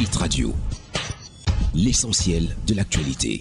Hit Radio, l'essentiel de l'actualité.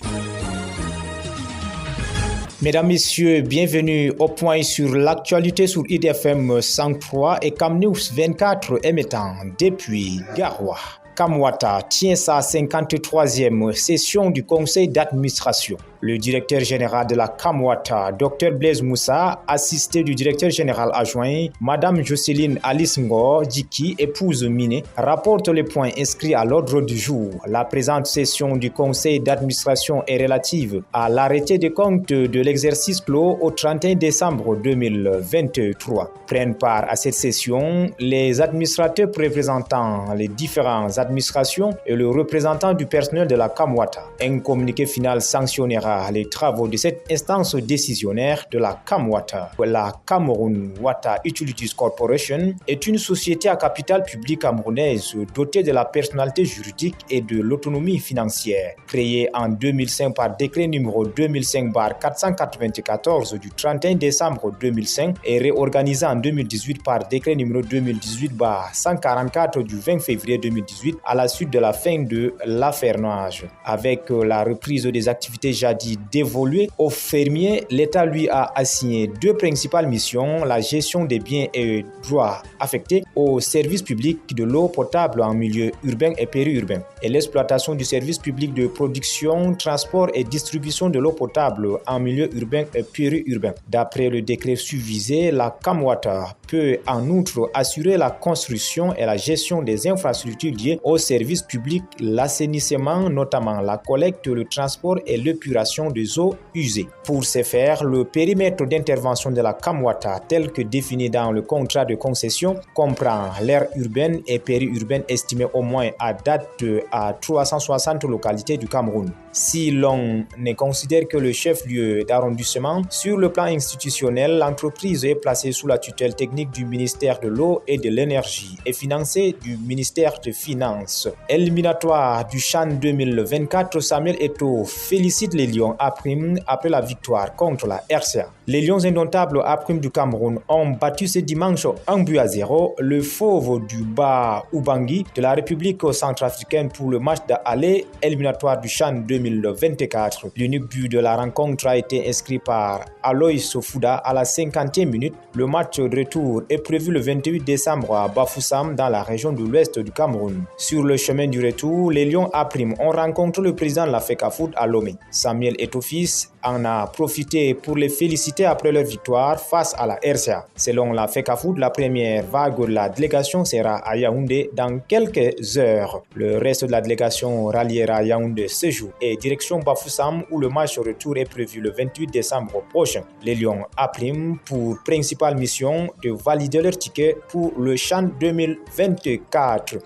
Mesdames, Messieurs, bienvenue au point sur l'actualité sur IDFM 103 et Camnews 24 émettant depuis Garoua. Kamwata tient sa 53e session du conseil d'administration. Le directeur général de la Kamwata, Dr Blaise Moussa, assisté du directeur général adjoint, Madame Jocelyne Alice Ngor Djiki, épouse Miné, rapporte les points inscrits à l'ordre du jour. La présente session du conseil d'administration est relative à l'arrêté de compte de l'exercice clos au 31 décembre 2023. Prennent part à cette session les administrateurs représentant les différentes administrations et le représentant du personnel de la Kamwata. Un communiqué final sanctionnera les travaux de cette instance décisionnaire de la Kamwata. La Cameroon Water Utilities Corporation est une société à capital public camerounaise dotée de la personnalité juridique et de l'autonomie financière. Créée en 2005 par décret numéro 2005/494 du 31 décembre 2005 et réorganisée en 2018 par décret numéro 2018/144 du 20 février 2018 à la suite de la fin de l'affermage. Avec la reprise des activités jadis dévoluées aux fermiers, l'État lui a assigné deux principales missions: la gestion des biens et droits affectés au service public de l'eau potable en milieu urbain et périurbain et l'exploitation du service public de production, transport et distribution de l'eau potable en milieu urbain et périurbain. D'après le décret susvisé, la Kamwata peut en outre assurer la construction et la gestion des infrastructures liées au service public, l'assainissement, notamment la collecte, le transport et l'épuration des eaux usées. Pour ce faire, le périmètre d'intervention de la Kamwata, tel que défini dans le contrat de concession, comprend l'aire urbaine et périurbaine estimée au moins à date à 360 localités du Cameroun. Si l'on ne considère que le chef-lieu d'arrondissement, sur le plan institutionnel, l'entreprise est placée sous la tutelle technique du ministère de l'eau et de l'énergie et financée du ministère des Finances. Éliminatoire du CHAN 2024, Samuel Eto'o félicite les Lions A-Prime après la victoire contre la RCA. Les Lions indomptables A-Prime du Cameroun ont battu ce dimanche 1-0 le fauve du Bas Ubangi de la République centrafricaine pour le match d'aller éliminatoire du CHAN 2024. L'unique but de la rencontre a été inscrit par Alois Fouda à la 50e minute. Le match de retour est prévu le 28 décembre à Bafoussam dans la région de l'ouest du Cameroun. Sur le chemin du retour, les Lions A-Prime ont rencontré le président de la FECAFOOT à Lomé. Samuel Eto'o en a profité pour les féliciter après leur victoire face à la RCA. Selon la FECAFOOT, la première vague de la délégation sera à Yaoundé dans quelques heures. Le reste de la délégation ralliera à Yaoundé ce jour et direction Bafoussam où le match retour est prévu le 28 décembre prochain. Les Lions A-Prime pour principale mission de valider leur ticket pour le CHAN 2024.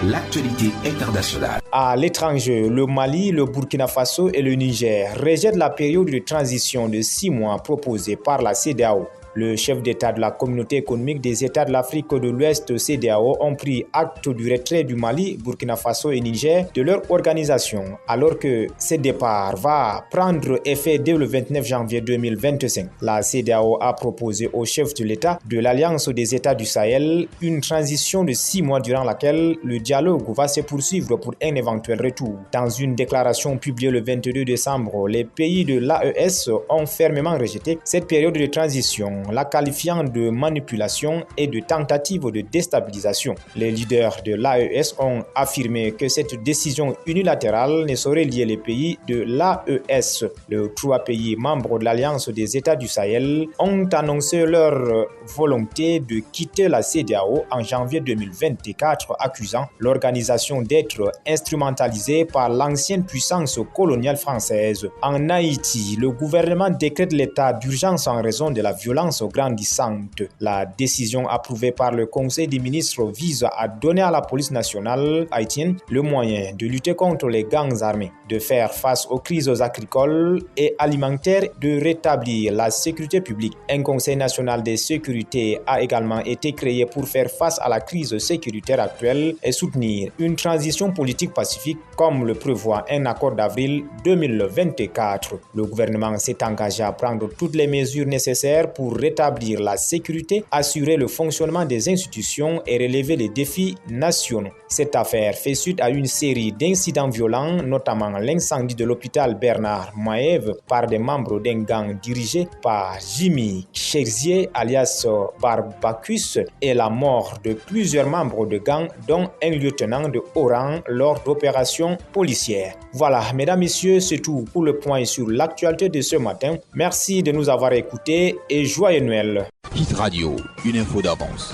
L'actualité internationale. À l'étranger, le Mali, le Burkina Faso et le Niger rejettent la période de transition de 6 mois proposée par la CEDEAO. Le chef d'État de la Communauté économique des États de l'Afrique de l'Ouest CEDEAO ont pris acte du retrait du Mali, Burkina Faso et Niger de leur organisation, alors que ce départ va prendre effet dès le 29 janvier 2025. La CEDEAO a proposé au chef de l'État de l'Alliance des États du Sahel une transition de 6 mois durant laquelle le dialogue va se poursuivre pour un éventuel retour. Dans une déclaration publiée le 22 décembre, les pays de l'AES ont fermement rejeté cette période de transition, la qualifiant de manipulation et de tentative de déstabilisation. Les leaders de l'AES ont affirmé que cette décision unilatérale ne saurait lier les pays de l'AES. Les 3 pays membres de l'Alliance des États du Sahel ont annoncé leur volonté de quitter la CEDEAO en janvier 2024, accusant l'organisation d'être instrumentalisée par l'ancienne puissance coloniale française. En Haïti, le gouvernement décrète l'état d'urgence en raison de la violence grandissante. La décision approuvée par le Conseil des ministres vise à donner à la police nationale haïtienne le moyen de lutter contre les gangs armés, de faire face aux crises agricoles et alimentaires, de rétablir la sécurité publique. Un Conseil national de sécurité a également été créé pour faire face à la crise sécuritaire actuelle et soutenir une transition politique pacifique comme le prévoit un accord d'avril 2024. Le gouvernement s'est engagé à prendre toutes les mesures nécessaires pour rétablir la sécurité, assurer le fonctionnement des institutions et relever les défis nationaux. Cette affaire fait suite à une série d'incidents violents, notamment l'incendie de l'hôpital Bernard Maève par des membres d'un gang dirigé par Jimmy Chexier alias Barbacus et la mort de plusieurs membres de gang dont un lieutenant de haut rang lors d'opérations policières. Voilà, mesdames, messieurs, c'est tout pour le point sur l'actualité de ce matin. Merci de nous avoir écoutés et joyeux Noël. Hit Radio, une info d'avance.